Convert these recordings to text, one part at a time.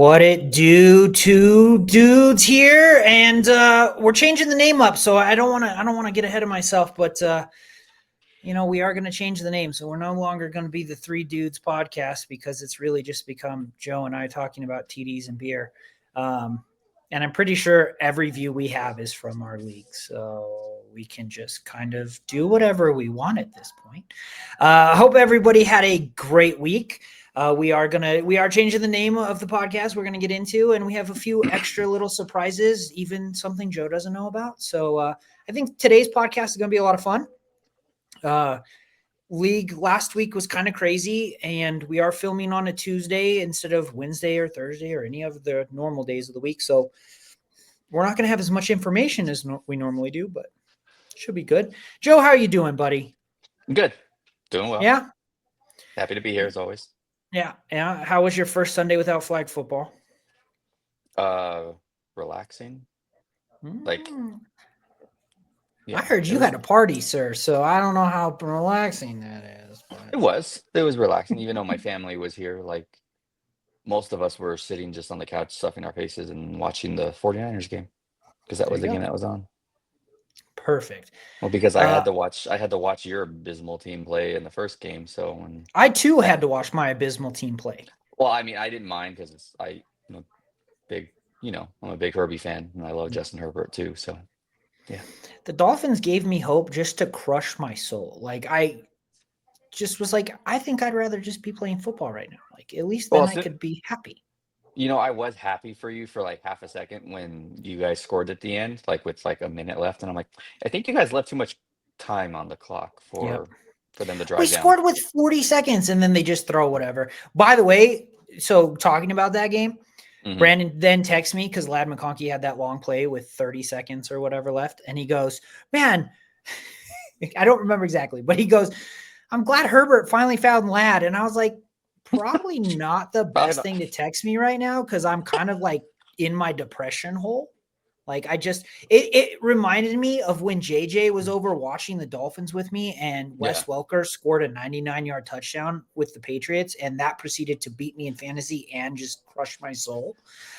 What it do, two dudes here, and we're changing the name up. So I don't want to get ahead of myself, but we are going to change the name. So we're no longer going to be the Three Dudes podcast because it's really just become Joe and I talking about TDs and beer. And I'm pretty sure every view we have is from our league, so we can just kind of do whatever we want at this point. I hope everybody had a great week. We are changing the name of the podcast we're going to get into, and we have a few extra little surprises, even something Joe doesn't know about. So I think today's podcast is going to be a lot of fun. League last week was kind of crazy, and we are filming on a Tuesday instead of Wednesday or Thursday or any of the normal days of the week. So we're not going to have as much information as we normally do, but it should be good. Joe, how are you doing, buddy? Good. Doing well. Yeah. Happy to be here as always. Yeah. How was your first Sunday without flag football? Relaxing. I heard you had a party, sir, so I don't know how relaxing that is. But... It was relaxing, even though my family was here. Like, most of us were sitting just on the couch, stuffing our faces and watching the 49ers game, because that was the game that was on. Perfect. Well, because I had to watch your abysmal team play in the first game. So I too had to watch my abysmal team play. Well, I mean, I didn't mind because I'm a big Herbie fan, and I love Justin Herbert too. So yeah. The Dolphins gave me hope just to crush my soul. Like, I just was like, I think I'd rather just be playing football right now. Like, at least then I could be happy. I was happy for you for like half a second when you guys scored at the end, like with like a minute left. And I'm like, I think you guys left too much time on the clock for them to drive We down. scored with 40 seconds, and then they just throw whatever. By the way, so talking about that game, Brandon then texts me because Ladd McConkey had that long play with 30 seconds or whatever left. And he goes, man, I don't remember exactly, but he goes, I'm glad Herbert finally found Ladd. And I was like, probably not the best thing to text me right now because I'm kind of like in my depression hole. Like, it reminded me of when JJ was over watching the Dolphins with me, and Wes Welker scored a 99-yard touchdown with the Patriots, and that proceeded to beat me in fantasy and just crush my soul.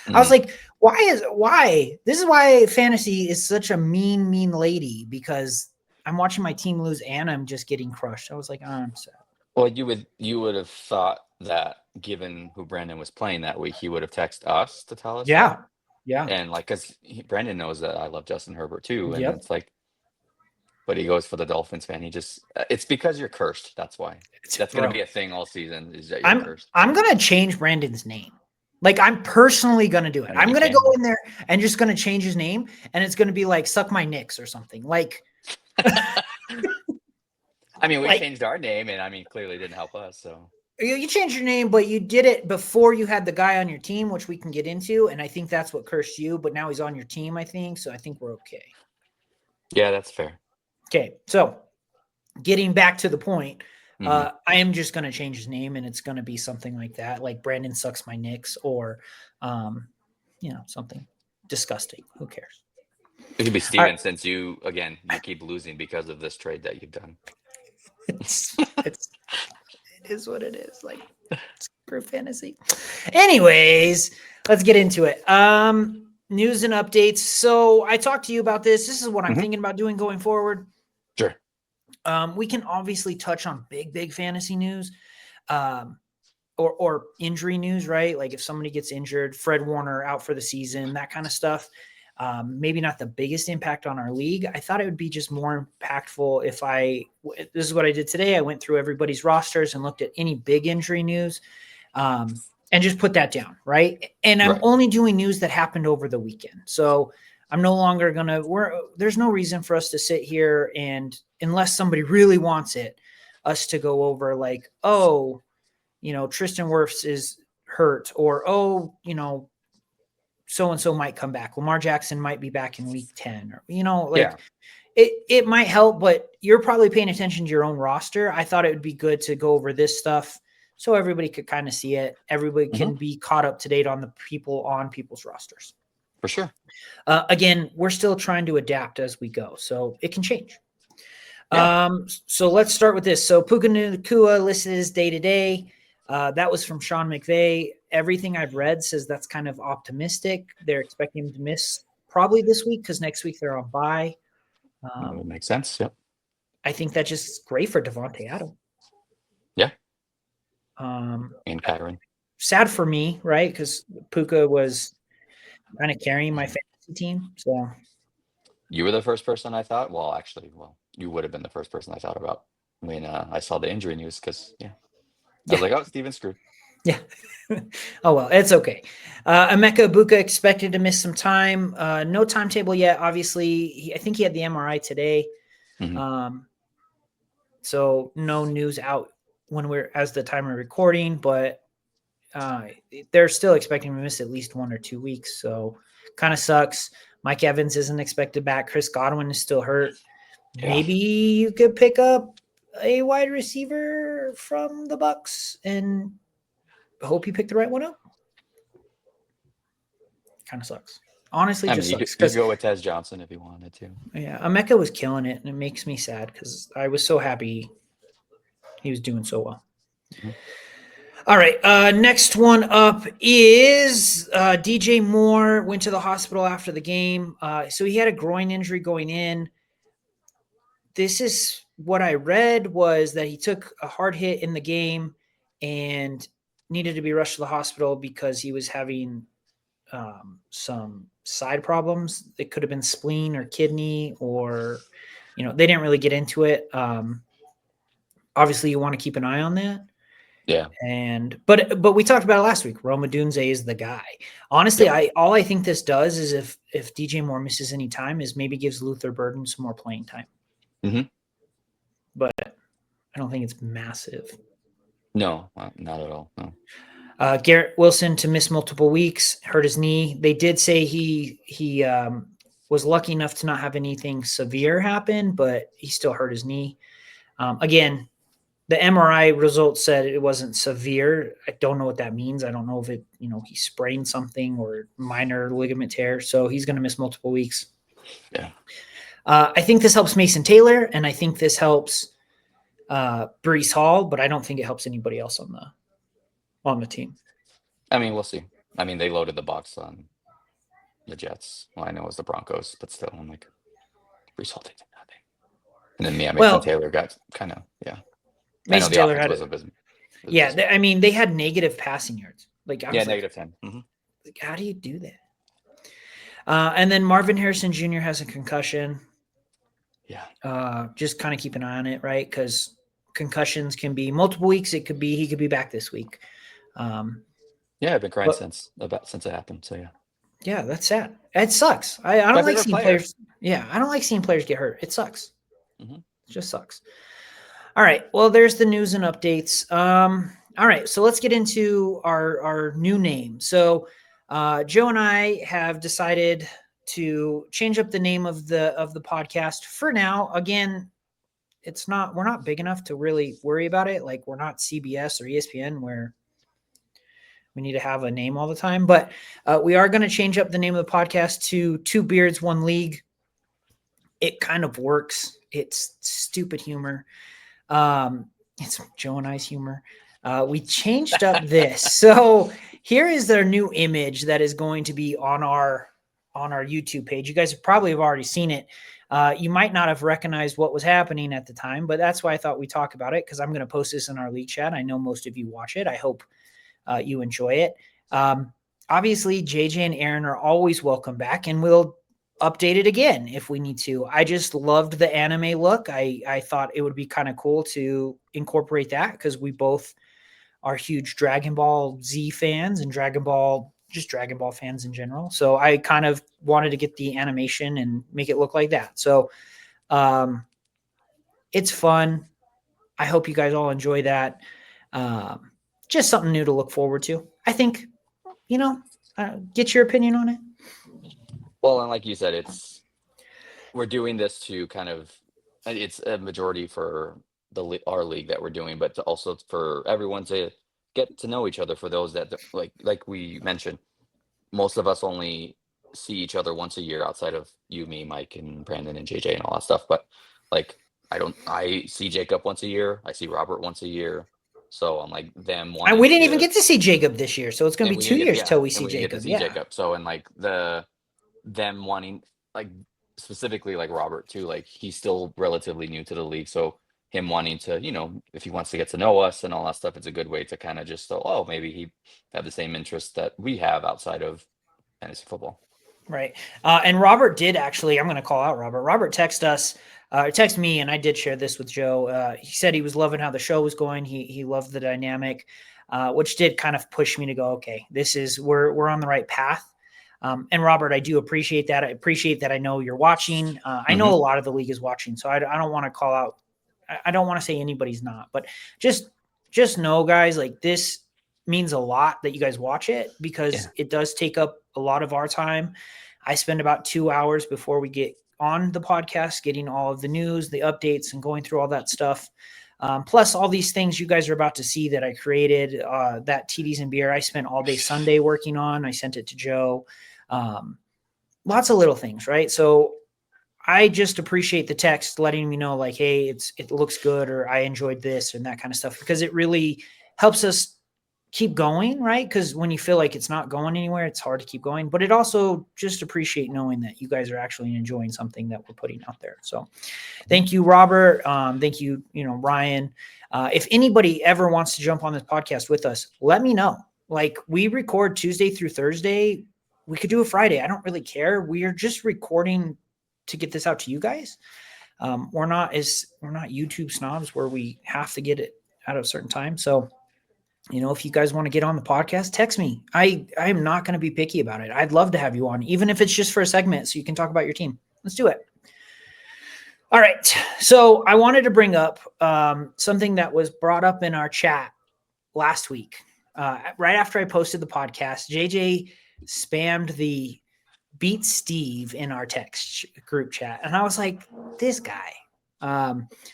I was like, why? This is why fantasy is such a mean lady, because I'm watching my team lose and I'm just getting crushed. I was like, I'm sad. Well, you would have thought that, given who Brandon was playing that week, he would have texted us to tell us. Yeah. That. Yeah. And like, because Brandon knows that I love Justin Herbert too. And it's like, but he goes for the Dolphins fan. It's because you're cursed. That's why. That's going to be a thing all season, is that you're cursed. I'm going to change Brandon's name. Like, I'm personally going to do it. I'm going to go in there and just going to change his name. And it's going to be like, suck my nicks or something. Like, I mean, we changed our name, and clearly it didn't help us. So you changed your name, but you did it before you had the guy on your team, which we can get into. And I think that's what cursed you. But now he's on your team, I think. So I think we're okay. Yeah, that's fair. Okay. So getting back to the point, I am just going to change his name, and it's going to be something like that. Like Brandon sucks my nicks, or, something disgusting. Who cares? It could be Steven, since you keep losing because of this trade that you've done. It is what it is. Like, screw fantasy. Anyways, let's get into it. News and updates. So I talked to you about this. This is what I'm thinking about doing going forward. Sure. We can obviously touch on big fantasy news, or injury news, right? Like if somebody gets injured, Fred Warner out for the season, that kind of stuff. Maybe not the biggest impact on our league. I thought it would be just more impactful this is what I did today. I went through everybody's rosters and looked at any big injury news, and just put that down. Right. And I'm only doing news that happened over the weekend. So I'm no longer there's no reason for us to sit here and, unless somebody really wants it, us to go over like, Tristan Wirfs is hurt, or, so-and-so might come back. Lamar Jackson might be back in week 10, or, it might help, but you're probably paying attention to your own roster. I thought it would be good to go over this stuff so everybody could kind of see it. Everybody can be caught up to date on the people on people's rosters. For sure. Again, we're still trying to adapt as we go, so it can change. So let's start with this. So Puka Nacua listed as day-to-day. That was from Sean McVay. everything I've read says that's kind of optimistic. They're expecting him to miss probably this week because next week they're on bye. That would make sense. Yep. I think that's just great for Devontae Adams. Yeah. And Kyron. Sad for me, right? Because Puka was kind of carrying my fantasy team. So you were the first person I thought. Well, actually, you would have been the first person I thought about when I saw the injury news. Because I was like, oh, Steven's screwed. Yeah. Oh, well, it's okay. Emeka Ibuka expected to miss some time. No timetable yet. Obviously, I think he had the MRI today. Mm-hmm. So no news out when we're as the time of recording, but they're still expecting him to miss at least 1 or 2 weeks. So kind of sucks. Mike Evans isn't expected back. Chris Godwin is still hurt. Yeah. Maybe you could pick up a wide receiver from the Bucs and hope you pick the right one up. Kind of sucks. Honestly, sucks. You could go with Tez Johnson if you wanted to. Yeah, Emeka was killing it, and it makes me sad because I was so happy he was doing so well. Mm-hmm. All right, next one up is DJ Moore went to the hospital after the game. So he had a groin injury going in. This is what I read was that he took a hard hit in the game and needed to be rushed to the hospital because he was having some side problems. It could have been spleen or kidney or, they didn't really get into it. Obviously you want to keep an eye on that. Yeah. But we talked about it last week. Rome Odunze is the guy. Honestly, all I think this does is if DJ Moore misses any time is maybe gives Luther Burden some more playing time. Mm-hmm. But I don't think it's massive. No, not at all. No. Garrett Wilson to miss multiple weeks, hurt his knee. They did say he was lucky enough to not have anything severe happen, but he still hurt his knee. Again, the MRI results said it wasn't severe. I don't know what that means. I don't know if it, he sprained something or minor ligament tear. So he's going to miss multiple weeks. Yeah. I think this helps Mason Taylor, and I think this helps Breece Hall, but I don't think it helps anybody else on the team. I mean, we'll see. I mean, they loaded the box on the Jets. Well, I know it was the Broncos, but still, I'm like, Breece Hall did nothing. And then Mason Taylor got kind of, Mason Taylor had I mean, they had negative passing yards. Negative 10. Mm-hmm. Like, how do you do that? And then Marvin Harrison Jr. has a concussion. Yeah. Just kind of keep an eye on it, right? Because concussions can be multiple weeks. He could be back this week. I've been crying since it happened. So yeah. Yeah, that's sad. It sucks. I don't like seeing players. Yeah, I don't like seeing players get hurt. It sucks. Mm-hmm. It just sucks. All right. Well, there's the news and updates. All right. So let's get into our new name. So Joe and I have decided to change up the name of the podcast for now. Again, we're not big enough to really worry about it. Like we're not CBS or ESPN where we need to have a name all the time, but we are going to change up the name of the podcast to Two Beards, One League. It kind of works. It's stupid humor. It's Joe and I's humor. We changed up this. So here is their new image that is going to be on our YouTube page. You guys probably have already seen it. You might not have recognized what was happening at the time, but that's why I thought we'd talk about it because I'm going to post this in our league chat. I know most of you watch it. I hope you enjoy it. Obviously, JJ and Aaron are always welcome back, and we'll update it again if we need to. I just loved the anime look. I thought it would be kind of cool to incorporate that because we both are huge Dragon Ball Z fans and Dragon Ball fans in general. So I kind of wanted to get the animation and make it look like that. So it's fun. I hope you guys all enjoy that. Just something new to look forward to. I think, get your opinion on it. Well, and like you said, we're doing this to kind of, it's a majority for our league that we're doing, but also for everyone to get to know each other. For those that like we mentioned, most of us only see each other once a year outside of you, me, Mike, and Brandon and JJ and all that stuff. But I see Jacob once a year. I see Robert once a year. So I'm like them And wanting. we didn't even get to see Jacob this year, so it's going to and be we 2 didn't get years yeah, till we and see we didn't get to Jacob. see Yeah. Jacob. So and like them wanting, like, specifically like Robert too, like he's still relatively new to the league, so him wanting to, if he wants to get to know us and all that stuff, it's a good way to kind of just maybe he have the same interests that we have outside of fantasy football. Right. And Robert did actually, I'm going to call out Robert. Robert text me, and I did share this with Joe. He said he was loving how the show was going. He loved the dynamic, which did kind of push me to go, okay, we're on the right path. And Robert, I do appreciate that. I appreciate that. I know you're watching. I know a lot of the league is watching, so I don't want to call out. I don't want to say anybody's not, but just know, guys, like this means a lot that you guys watch it, because it does take up a lot of our time. I spend about 2 hours before we get on the podcast, getting all of the news, the updates, and going through all that stuff. Plus all these things you guys are about to see that I created, that TDs and Beer, I spent all day Sunday working on. I sent it to Joe. Lots of little things, right? So I just appreciate the text letting me know, like, hey, it looks good, or I enjoyed this and that kind of stuff, because it really helps us keep going, right? Because when you feel like it's not going anywhere, it's hard to keep going. But it also just appreciate knowing that you guys are actually enjoying something that we're putting out there. So thank you, Robert. Thank you, Ryan. If anybody ever wants to jump on this podcast with us, let me know. Like, we record Tuesday through Thursday. We could do a Friday. I don't really care. We are just recording to get this out to you guys. We're not YouTube snobs where we have to get it out at a certain time. So, if you guys want to get on the podcast, text me. I am not going to be picky about it. I'd love to have you on, even if it's just for a segment so you can talk about your team. Let's do it. All right. So I wanted to bring up something that was brought up in our chat last week. Right after I posted the podcast, JJ spammed the beat Steve in our text group chat. And I was like, this guy.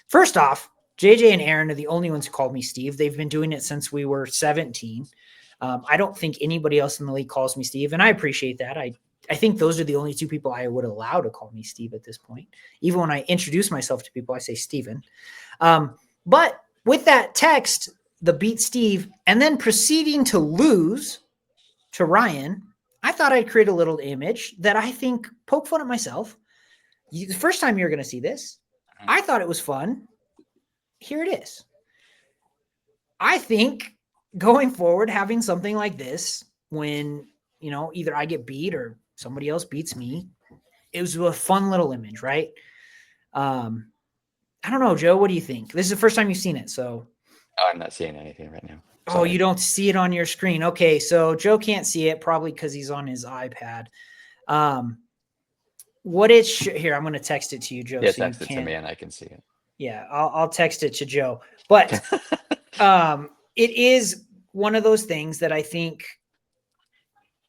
First off, JJ and Aaron are the only ones who called me Steve. They've been doing it since we were 17. I don't think anybody else in the league calls me Steve, and I appreciate that. I think those are the only two people I would allow to call me Steve at this point. Even when I introduce myself to people, I say Steven. But with that text, the beat Steve, and then proceeding to lose to Ryan, I thought I'd create a little image that I think poke fun at myself. The first time you're going to see this, I thought it was fun. Here it is. I think going forward, having something like this, when, either I get beat or somebody else beats me, it was a fun little image, right? I don't know, Joe, what do you think? This is the first time you've seen it, so. I'm not seeing anything right now. Sorry. Oh, you don't see it on your screen. Okay, so Joe can't see it, probably because he's on his iPad. Here, I'm going to text it to you, Joe. Yeah, so text it to me and I can see it. Yeah, I'll text it to Joe. But it is one of those things that I think,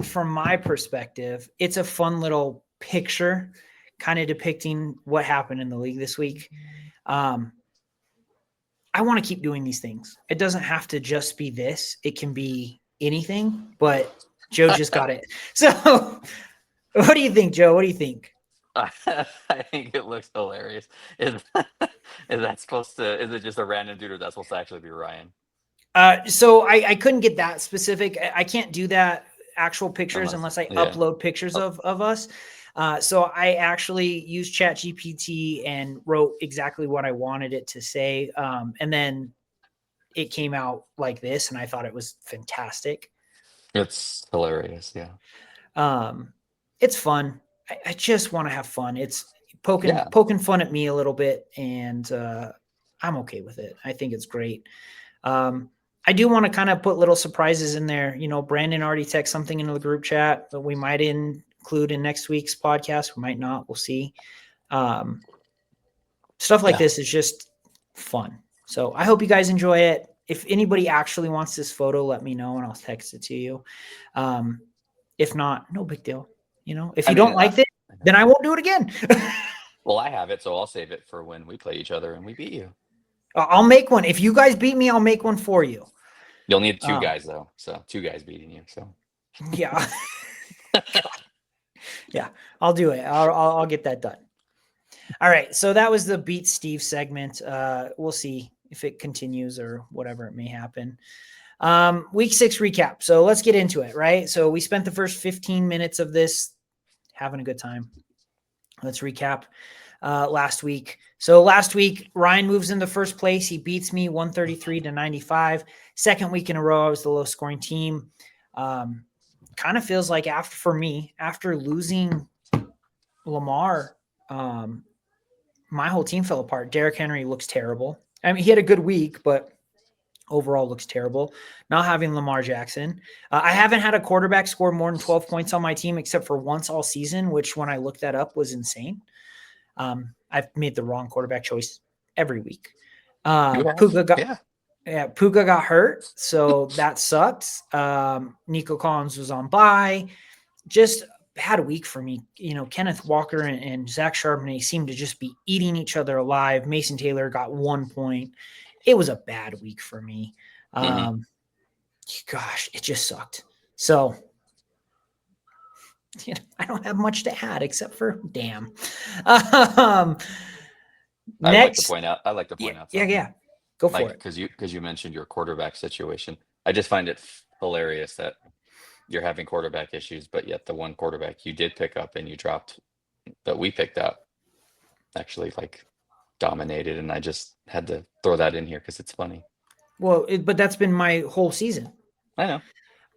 from my perspective, it's a fun little picture kind of depicting what happened in the league this week. I want to keep doing these things. It doesn't have to just be this. It can be anything, but Joe just got it. So what do you think, Joe? What do you think? I think it looks hilarious. Is it just a random dude, or that's supposed to actually be Ryan? So I couldn't get that specific. I can't do that actual pictures unless I upload pictures of us. So I actually used ChatGPT and wrote exactly what I wanted it to say. And then it came out like this, and I thought it was fantastic. It's hilarious. Yeah. It's fun. I just want to have fun. It's poking fun at me a little bit, and I'm okay with it. I think it's great. I do want to kind of put little surprises in there. Brandon already texted something into the group chat that we might include in next week's podcast. We might not. We'll see. Stuff like this is just fun. So I hope you guys enjoy it. If anybody actually wants this photo, let me know and I'll text it to you. If not, no big deal. If you don't like it, then I won't do it again. Well, I have it, so I'll save it for when we play each other and we beat you. I'll make one. If you guys beat me, I'll make one for you. You'll need 2 guys, though. So 2 guys beating you. So yeah. Yeah, I'll do it. I'll get that done. All right. So that was the Beat Steve segment. We'll see if it continues or whatever it may happen. Week 6 recap. So let's get into it, right? So we spent the first 15 minutes of this having a good time. Let's recap last week. So last week, Ryan moves into first place. He beats me 133-95. Second week in a row, I was the lowest scoring team. Kind of feels like after losing Lamar, my whole team fell apart. Derrick Henry looks terrible. I mean, he had a good week, but overall looks terrible. Not having Lamar Jackson. I haven't had a quarterback score more than 12 points on my team except for once all season, which when I looked that up was insane. I've made the wrong quarterback choice every week. Puka got hurt, so that sucked. Nico Collins was on bye. Just had a week for me. Kenneth Walker and Zach Charbonnet seemed to just be eating each other alive. Mason Taylor got 1 point. It was a bad week for me. Gosh, it just sucked. So I don't have much to add except for damn. Next, I like to point out something. Yeah. Go for it. Because you mentioned your quarterback situation. I just find it hilarious that you're having quarterback issues, but yet the one quarterback you did pick up and you dropped that we picked up actually dominated, and I just had to throw that in here because it's funny. Well, but that's been my whole season. I know.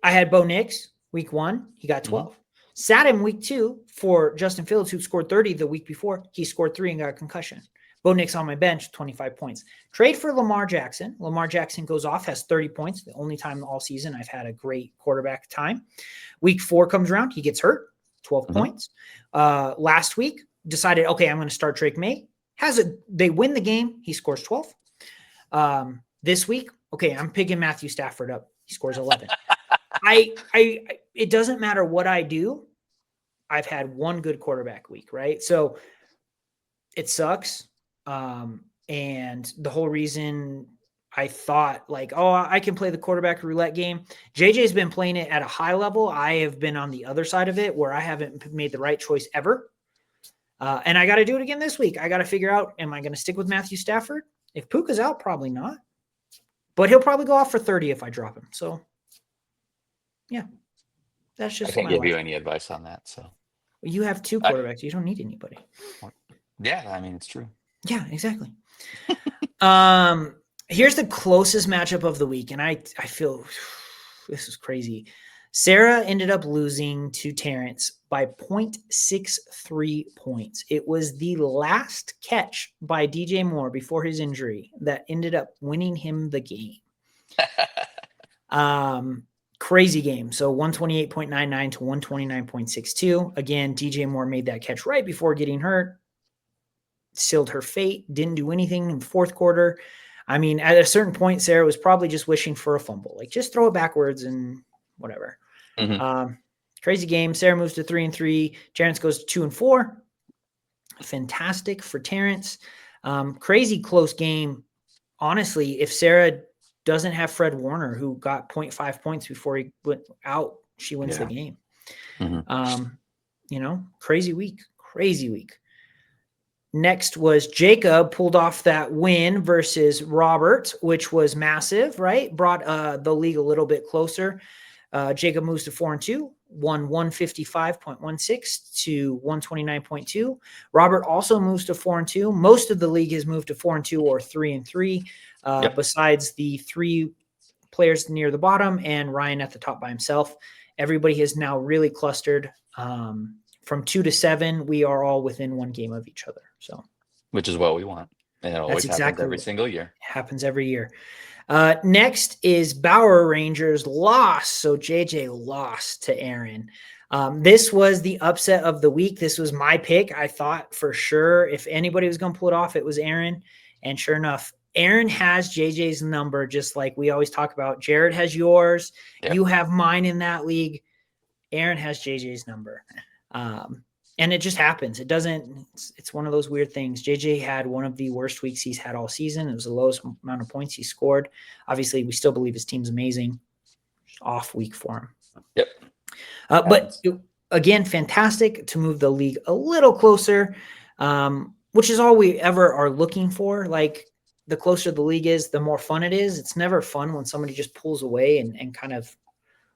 I had Bo Nix week 1. He got 12. Mm-hmm. Sat him week 2 for Justin Fields, who scored 30 the week before. He scored 3 and got a concussion. Bo Nix on my bench, 25 points. Trade for Lamar Jackson. Lamar Jackson goes off, has 30 points. The only time all season I've had a great quarterback time. Week 4 comes around. He gets hurt, 12 points. Last week, decided, okay, I'm going to start Drake May. They win the game. He scores 12. This week, okay, I'm picking Matthew Stafford up. He scores 11. It doesn't matter what I do. I've had one good quarterback week, right? So it sucks. And the whole reason I thought I can play the quarterback roulette game. JJ's been playing it at a high level. I have been on the other side of it where I haven't made the right choice ever. And I got to do it again this week. I got to figure out, am I going to stick with Matthew Stafford? If Puka's out, probably not. But he'll probably go off for 30 if I drop him. So, yeah. That's just I can't give you any advice on that. So you have 2 quarterbacks. You don't need anybody. Yeah, I mean, it's true. Yeah, exactly. Here's the closest matchup of the week, and I feel this is crazy. Sarah ended up losing to Terrence by 0.63 points. It was the last catch by DJ Moore before his injury that ended up winning him the game. Crazy game. So 128.99 to 129.62. Again, DJ Moore made that catch right before getting hurt. Sealed her fate. Didn't do anything in the fourth quarter. I mean, at a certain point, Sarah was probably just wishing for a fumble. Just throw it backwards and whatever. Crazy game. Sarah moves to 3-3. Terrence goes to 2-4. Fantastic for Terrence. Crazy close game. Honestly, if Sarah doesn't have Fred Warner, who got 0.5 points before he went out, she wins the game. Crazy week. Next was Jacob pulled off that win versus Robert, which was massive, right? Brought the league a little bit closer. Jacob moves to 4-2, won 155.16 to 129.2. Robert also moves to 4-2. Most of the league has moved to 4-2 or 3-3, besides the 3 players near the bottom and Ryan at the top by himself. Everybody has now really clustered. From 2 to 7, we are all within 1 game of each other. So, which is what we want. And it always happens every single year. Happens every year. Next is Bauer Rangers loss. So JJ lost to Aaron. This was the upset of the week. This was my pick. I thought for sure if anybody was going to pull it off, it was Aaron. And sure enough, Aaron has JJ's number, just like we always talk about. Jared has yours. Yep. You have mine in that league. Aaron has JJ's number. And it just happens. It's one of those weird things. JJ had one of the worst weeks he's had all season. It was the lowest amount of points he scored. Obviously, we still believe his team's amazing. Off week for him. Yep. But again, fantastic to move the league a little closer, which is all we ever are looking for. the closer the league is, the more fun it is. It's never fun when somebody just pulls away and kind of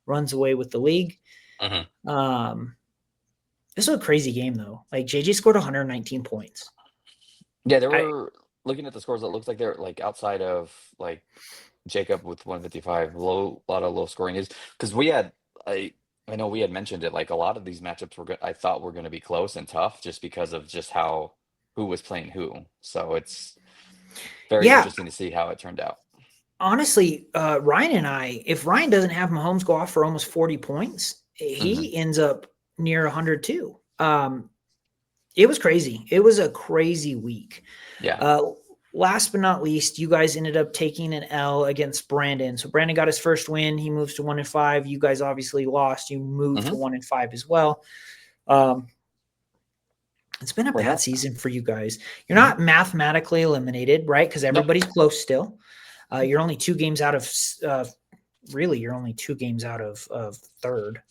runs away with the league. This was a crazy game though. Like JJ scored 119 points. Yeah, they were looking at the scores. It looks like they're like outside of like Jacob with 155. A lot of low scoring is because I know we had mentioned it. Like a lot of these matchups I thought were going to be close and tough just because of just who was playing who. So it's very interesting to see how it turned out. Honestly, Ryan and I, if Ryan doesn't have Mahomes go off for almost 40 points, he ends up near 102. It was crazy. It was a crazy week. Yeah. Last but not least, you guys ended up taking an L against Brandon. So Brandon got his first win. He moves to 1-5. You guys obviously lost. You moved to 1-5 as well. It's been a bad season for you guys. You're not mathematically eliminated, right? Because everybody's close still. You're only 2 games out of you're only 2 games out of third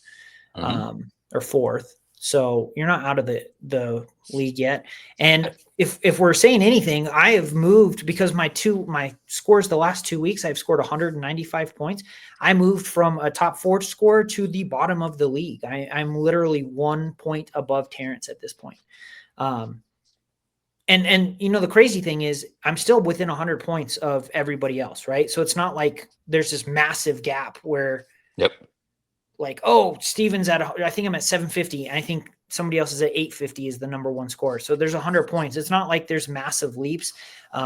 or fourth. So you're not out of the league yet. And if we're saying anything, I have moved because my scores the last 2 weeks, I've scored 195 points. I moved from a top 4 score to the bottom of the league. I'm literally 1 point above Terrence at this point. And the crazy thing is I'm still within 100 points of everybody else, right? So it's not like there's this massive gap where like, oh, Steven's I think I'm at 750. And I think somebody else is at 850 is the number 1 score. So there's 100 points. It's not like there's massive leaps.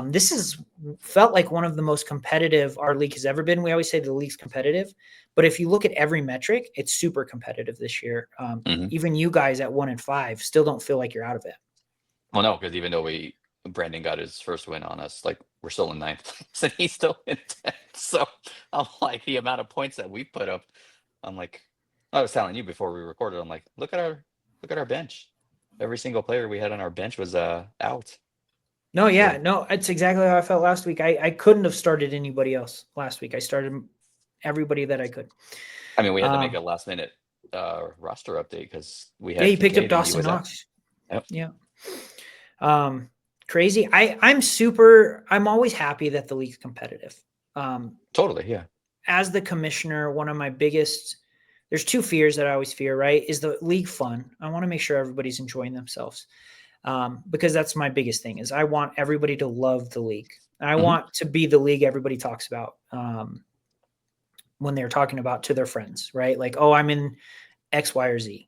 This has felt like one of the most competitive our league has ever been. We always say the league's competitive, but if you look at every metric, it's super competitive this year. Even you guys at 1-5 still don't feel like you're out of it. Well, no, because even though Brandon got his first win on us, like we're still in 9th place and he's still in 10th. So I'm like, the amount of points that we put up, I'm like, I was telling you before we recorded, I'm like, look at our bench. Every single player we had on our bench was out. No, yeah, no, it's exactly how I felt last week. I couldn't have started anybody else last week. I started everybody that I could. I mean, we had to make a last minute roster update because we had you picked up Dawson Knox. Yep. Yeah. Crazy. I'm always happy that the league's competitive. Totally. Yeah. As the commissioner, one of my biggest, there's 2 fears that I always fear, right? Is the league fun? I want to make sure everybody's enjoying themselves. Because that's my biggest thing is I want everybody to love the league. I want to be the league everybody talks about, when they're talking about to their friends, right? Like, oh, I'm in X, Y, or Z.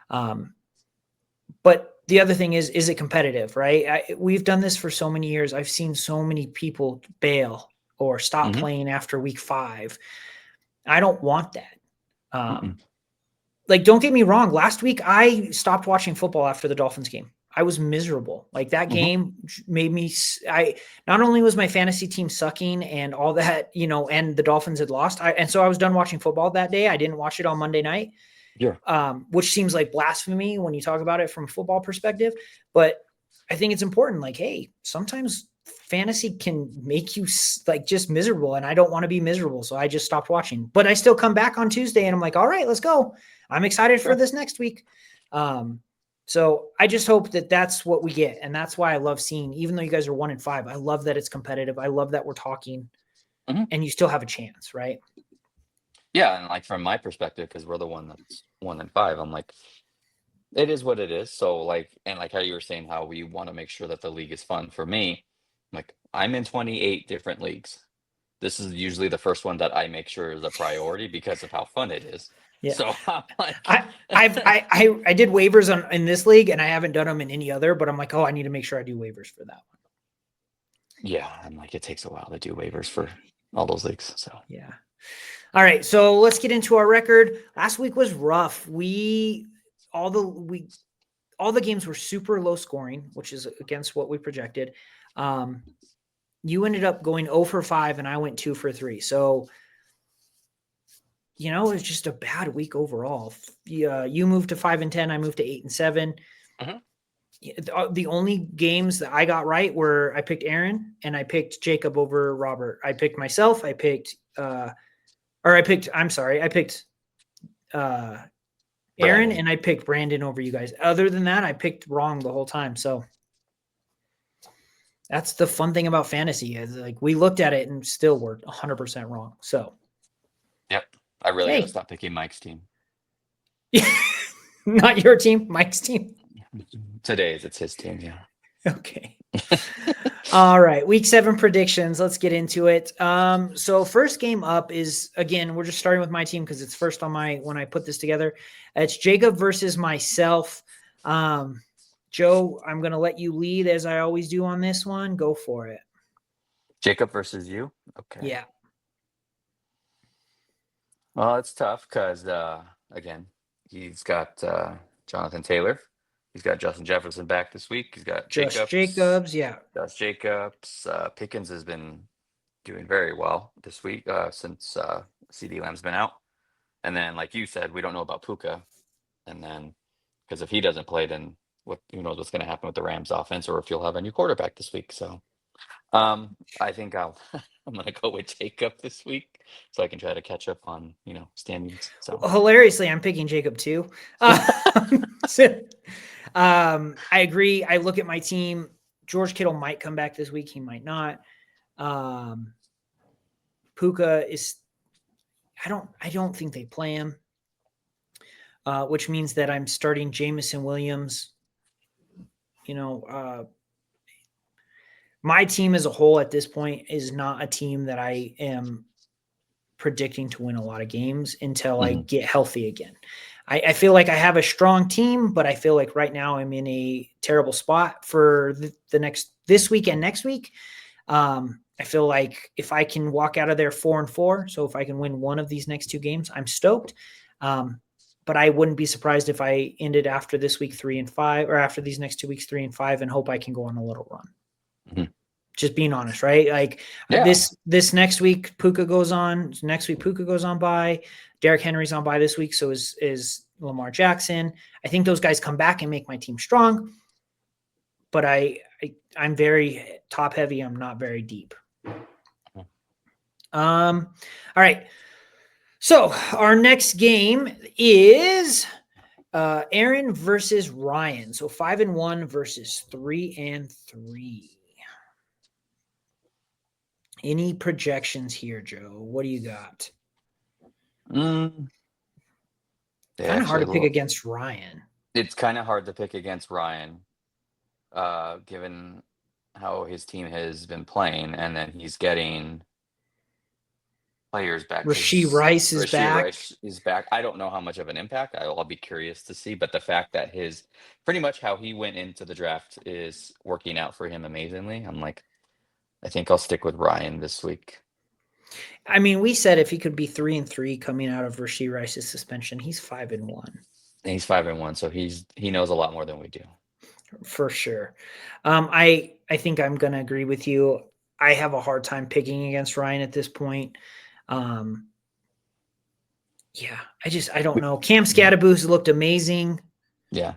But the other thing is it competitive, right? We've done this for so many years. I've seen so many people bail or stop playing after week 5. I don't want that. Like, don't get me wrong. Last week, I stopped watching football after the Dolphins game. I was miserable. Like that game made me, not only was my fantasy team sucking and all that, and the Dolphins had lost. And so I was done watching football that day. I didn't watch it on Monday night. Yeah. Which seems like blasphemy when you talk about it from a football perspective, but I think it's important. Like, hey, sometimes fantasy can make you like just miserable, and I don't want to be miserable, so I just stopped watching. But I still come back on Tuesday, and I'm like, all right, let's go. I'm excited for this next week. So I just hope that that's what we get, and that's why I love seeing. Even though you guys are 1-5, I love that it's competitive. I love that we're talking, and you still have a chance, right? Yeah, and like from my perspective, because we're the one that's 1-5, I'm like, it is what it is. So like, and like how you were saying, how we want to make sure that the league is fun. For me, like I'm in 28 different leagues. This is usually the first one that I make sure is a priority because of how fun it is. Yeah. So I'm like, I did waivers in this league, and I haven't done them in any other. But I'm like, oh, I need to make sure I do waivers for that one. Yeah, I'm like, it takes a while to do waivers for all those leagues. So yeah. All right, so let's get into our record. Last week was rough. All the games were super low scoring, which is against what we projected. You ended up going 0-5, and I went 2-3. So, it's just a bad week overall. You moved to 5-10. I moved to 8-7. The only games that I got right were I picked Aaron and I picked Jacob over Robert. I picked myself. I picked Aaron and I picked Brandon over you guys. Other than that, I picked wrong the whole time. So That's the fun thing about fantasy is like we looked at it and still were 100% wrong. So, Yep. I really got to hey, stop picking Mike's team. not your team, Mike's team. Today's it's his team, yeah. Okay. All right, week 7 predictions. Let's get into it. So first game up is, again, we're just starting with my team because it's first on when I put this together. It's Jacob versus myself. Joe, I'm going to let you lead as I always do on this one. Go for it. Jacob versus you? Okay. Yeah. Well, it's tough because, again, he's got Jonathan Taylor. He's got Justin Jefferson back this week. He's got Jacobs, yeah. Josh Jacobs. Pickens has been doing very well this week since CD Lamb's been out. And then, like you said, we don't know about Puka. And then, because if he doesn't play, then who knows what's going to happen with the Rams offense or if you'll have a new quarterback this week. So I think I'm going to go with Jacob this week so I can try to catch up on, standings. So hilariously, I'm picking Jacob too. I agree. I look at my team. George Kittle might come back this week. He might not. Puka is, I don't think they play him, which means that I'm starting Jameson Williams. My team as a whole at this point is not a team that I am predicting to win a lot of games until I get healthy again. I feel like I have a strong team, but I feel like right now I'm in a terrible spot for this week and next week. I feel like if I can walk out of there 4-4, so if I can win one of these next 2 games, I'm stoked. But I wouldn't be surprised if I ended after this week 3-5, or after these next 2 weeks 3-5, and hope I can go on a little run. Mm-hmm. Just being honest, right? Like this next week, Puka goes on. Next week, Puka goes on by. Derrick Henry's on by this week, so is Lamar Jackson. I think those guys come back and make my team strong. But I'm very top heavy. I'm not very deep. All right. So our next game is Aaron versus Ryan. So 5-1 versus 3-3. Any projections here, Joe? What do you got? Kind of hard to pick against Ryan. It's kind of hard to pick against Ryan, given how his team has been playing, and then he's getting players back. Rashee Rice is back. I don't know how much of an impact. I'll be curious to see, but the fact that pretty much how he went into the draft is working out for him amazingly. I think I'll stick with Ryan this week. I mean, we said if he could be 3-3 coming out of Rashee Rice's suspension, he's 5-1. He's 5-1, so he knows a lot more than we do. For sure. I think I'm going to agree with you. I have a hard time picking against Ryan at this point. I don't know. Cam Scadaboo's looked amazing. Yeah.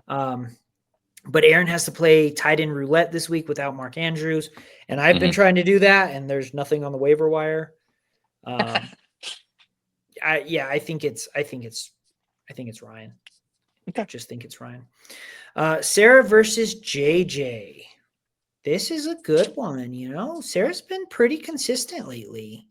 But Aaron has to play tight end roulette this week without Mark Andrews, and I've been trying to do that, and there's nothing on the waiver wire. I think it's Ryan. Okay. Just think it's Ryan. Sarah versus JJ. This is a good one. Sarah's been pretty consistent lately.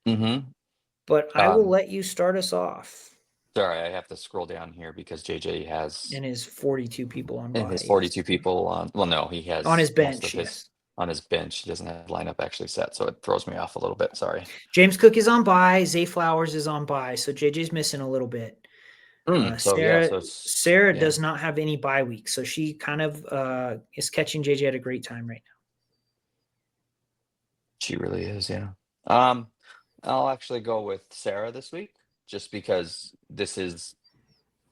But I will let you start us off. Sorry, I have to scroll down here because JJ has and his 42 people on. And his 42 people on. Well, no, he has on his bench. Yes. On his bench, he doesn't have lineup actually set, so it throws me off a little bit. Sorry. James Cook is on bye. Zay Flowers is on bye, so JJ's missing a little bit. Sarah does not have any bye week, so she kind of is catching JJ at a great time right now. She really is, yeah. I'll actually go with Sarah this week, just because this is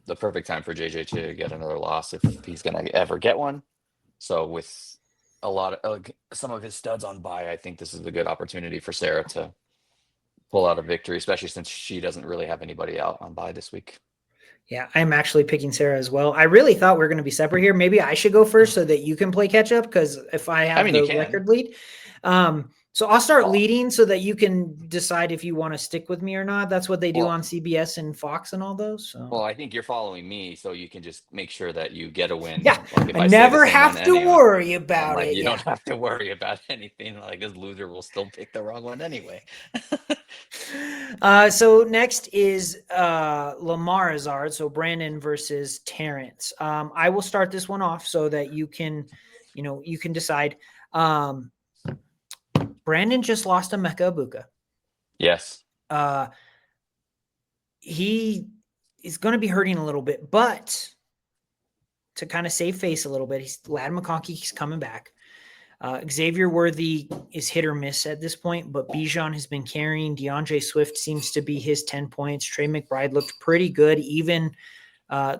the perfect time for JJ to get another loss if he's going to ever get one. So with a lot of some of his studs on bye, I think this is a good opportunity for Sarah to pull out a victory, especially since she doesn't really have anybody out on bye this week. Yeah, I'm actually picking Sarah as well. I really thought we were going to be separate here. Maybe I should go first so that you can play catch up, because if I have the record lead. So I'll start leading so that you can decide if you want to stick with me or not. That's what they do on CBS and Fox and all those. So. Well, I think you're following me, so you can just make sure that you get a win. Yeah, Like if I I say the never same one have to anyway, worry I'm about like, it. you Yeah. don't have to worry about anything. Like this loser will still pick the wrong one anyway. So next is Lamar Azard. So Brandon versus Terrence. I will start this one off so that you can decide. Brandon just lost to Mecca Ibuka. Yes. He is going to be hurting a little bit, but to kind of save face a little bit, Lad McConkey, he's coming back. Xavier Worthy is hit or miss at this point, but Bijan has been carrying. DeAndre Swift seems to be his 10 points. Trey McBride looked pretty good, even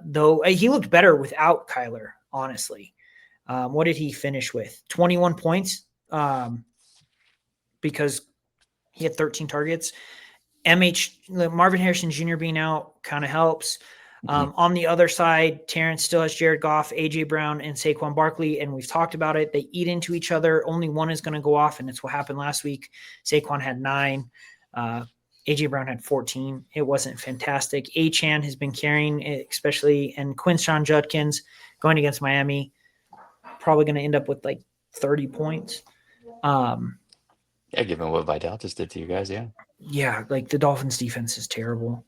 though he looked better without Kyler, honestly. What did he finish with? 21 points because he had 13 targets. Marvin Harrison Jr. being out kind of helps. On the other side, Terrence still has Jared Goff, A.J. Brown, and Saquon Barkley, and we've talked about it. They eat into each other. Only one is going to go off, and it's what happened last week. Saquon had 9. A.J. Brown had 14. It wasn't fantastic. Achane has been carrying, especially, and Quinshon Judkins going against Miami, probably going to end up with like 30 points. Yeah, given what Vidal just did to you guys, yeah. Yeah, like the Dolphins' defense is terrible.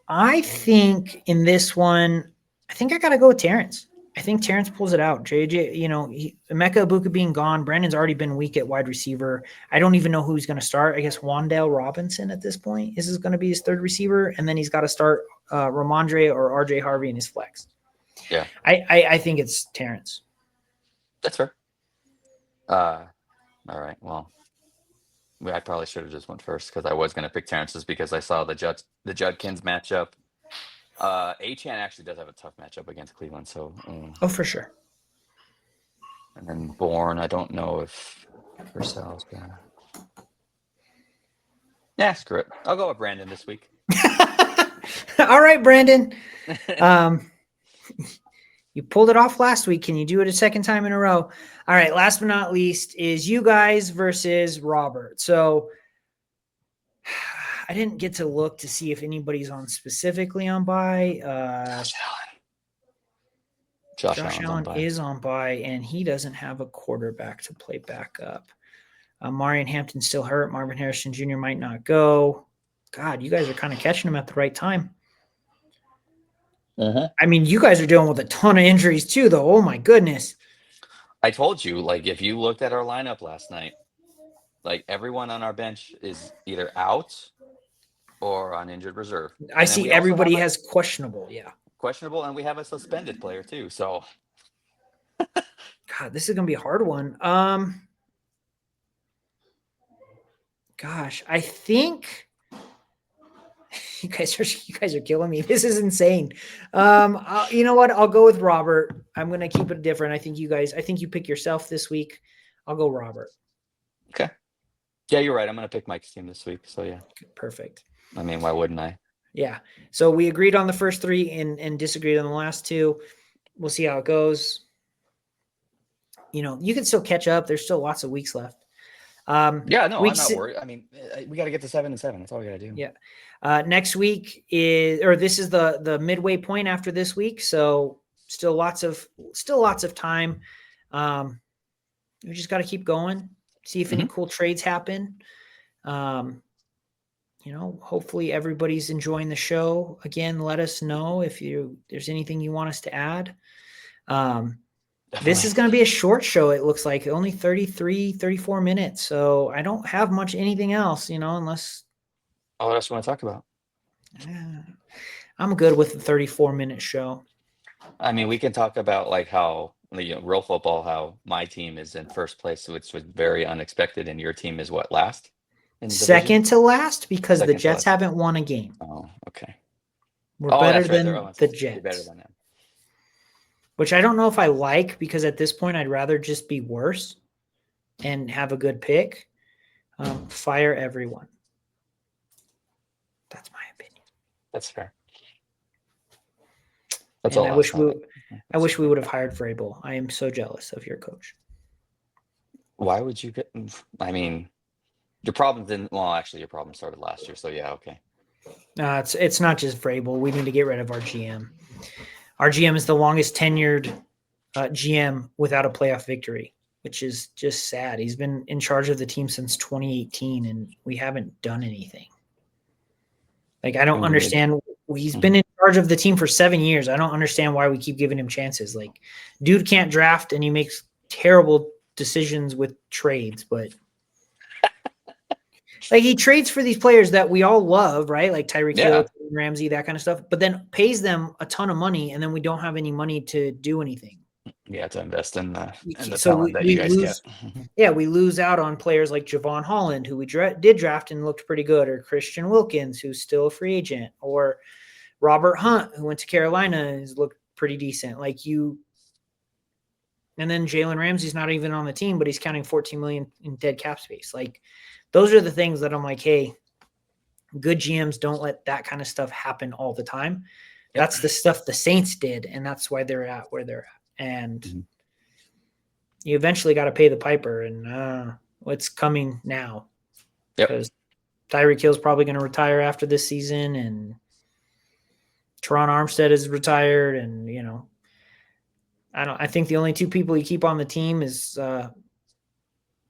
I think in this one, I think I got to go with Terrence. I think Terrence pulls it out. JJ, Emeka Ibuka being gone, Brandon's already been weak at wide receiver. I don't even know who he's going to start. I guess Wan'Dale Robinson at this point. This is going to be his third receiver, and then he's got to start Ramondre or RJ Harvey in his flex. Yeah. I think it's Terrence. That's fair. All right, well, I probably should have just went first because I was going to pick Terrence's because I saw the Judkins matchup. Achane actually does have a tough matchup against Cleveland, so. Oh, for sure. And then Bourne, I don't know if Purcell's gonna. Yeah, screw it. I'll go with Brandon this week. All right, Brandon. You pulled it off last week. Can you do it a second time in a row? All right. Last but not least is you guys versus Robert. So I didn't get to look to see if anybody's specifically on bye. Josh Allen is on bye, and he doesn't have a quarterback to play backup. Marion Hampton's still hurt. Marvin Harrison Jr. might not go. God, you guys are kind of catching him at the right time. I mean, you guys are dealing with a ton of injuries too, though. Oh my goodness. I told you, like, if you looked at our lineup last night, like everyone on our bench is either out or on injured reserve. I see everybody has questionable. Yeah. Questionable, and we have a suspended player too. So God, this is gonna be a hard one. Gosh, I think you guys are killing me. This is insane. You know what? I'll go with Robert. I'm gonna keep it different. I think you pick yourself this week. I'll go Robert. Okay. Yeah, you're right. I'm gonna pick Mike's team this week. So yeah. Perfect. I mean, why wouldn't I? Yeah. So we agreed on the first 3 and disagreed on the last 2. We'll see how it goes. You can still catch up. There's still lots of weeks left. Yeah, no, I'm not worried. I mean, we got to get to 7-7. That's all we got to do. Yeah. Next week this is the midway point after this week. So still lots of time. We just got to keep going. See if any cool trades happen. Hopefully everybody's enjoying the show. Again, let us know if there's anything you want us to add. This is going to be a short show. It looks like only 34 minutes. So I don't have much anything else, unless. What else you want to talk about? I'm good with the 34-minute show. I mean, we can talk about like how real football, how my team is in first place, which was very unexpected. And your team is what, last? Second to last, because the Jets haven't won a game. Oh, okay. We're better than the Jets. You're better than them. Which I don't know if I like, because at this point I'd rather just be worse and have a good pick. Fire everyone. That's my opinion. That's fair. That's all. I wish we would have hired Vrabel. I am so jealous of your coach. Why would you get? I mean, your problem didn't. Well, actually, your problem started last year. So yeah, okay. It's not just Vrabel. We need to get rid of our GM. Our GM is the longest tenured GM without a playoff victory, which is just sad. He's been in charge of the team since 2018, and we haven't done anything. Like, I don't understand. He's been in charge of the team for 7 years. I don't understand why we keep giving him chances. Like, dude can't draft, and he makes terrible decisions with trades, but like, he trades for these players that we all love, right? Like Tyreek Hill, Ramsey, that kind of stuff, but then pays them a ton of money, and then we don't have any money to do anything. Yeah, to invest in the so talent that you guys lose, get. Yeah, we lose out on players like Javon Holland, who we did draft and looked pretty good, or Christian Wilkins, who's still a free agent, or Robert Hunt, who went to Carolina and has looked pretty decent. Like, you, and then Jalen Ramsey's not even on the team, but he's counting $14 million in dead cap space. Like, those are the things that I'm like, hey, good GMs don't let that kind of stuff happen all the time. Yep. That's the stuff the Saints did, and that's why they're at where they're at. And you eventually got to pay the piper, and it's coming now. Because Tyreek Hill's probably going to retire after this season, and Teron Armstead is retired, and I think the only two people you keep on the team is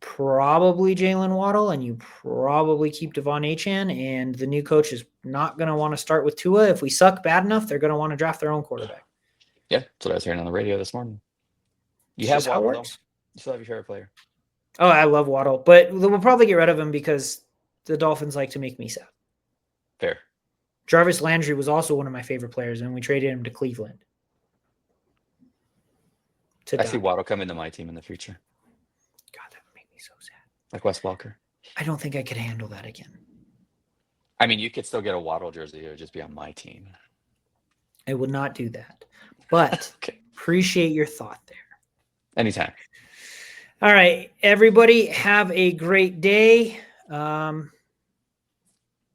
probably Jalen Waddle, and you probably keep Devon Achane, and the new coach is not going to want to start with Tua. If we suck bad enough, they're going to want to draft their own quarterback. Yeah, that's what I was hearing on the radio this morning. You have Waddle, though. You still have your favorite player. Oh, I love Waddle, but we'll probably get rid of him because the Dolphins like to make me sad. Fair. Jarvis Landry was also one of my favorite players, and we traded him to Cleveland. I see Waddle come into my team in the future. God, that would make me so sad. Like Wes Welker. I don't think I could handle that again. I mean, you could still get a Waddle jersey. It would just be on my team. I would not do that. But Appreciate your thought there. Anytime. All right, everybody, have a great day.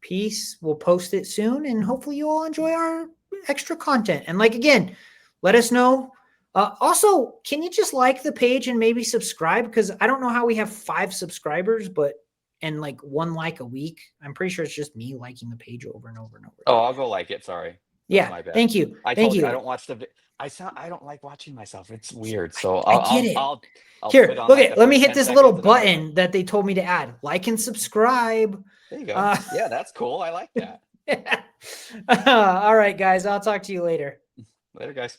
Peace. We'll post it soon, and hopefully you all enjoy our extra content. And again, let us know. Also, can you just like the page and maybe subscribe? Because I don't know how we have 5 subscribers, and 1 like a week. I'm pretty sure it's just me liking the page over and over and over. Oh, I'll go like it. Sorry. Yeah. Thank you. Thank you. I don't watch I don't like watching myself. It's weird. So I get it. I'll here, look at. Let me hit this little button that they told me to add. Like and subscribe. There you go. Yeah, that's cool. I like that. All right, guys. I'll talk to you later. Later, guys.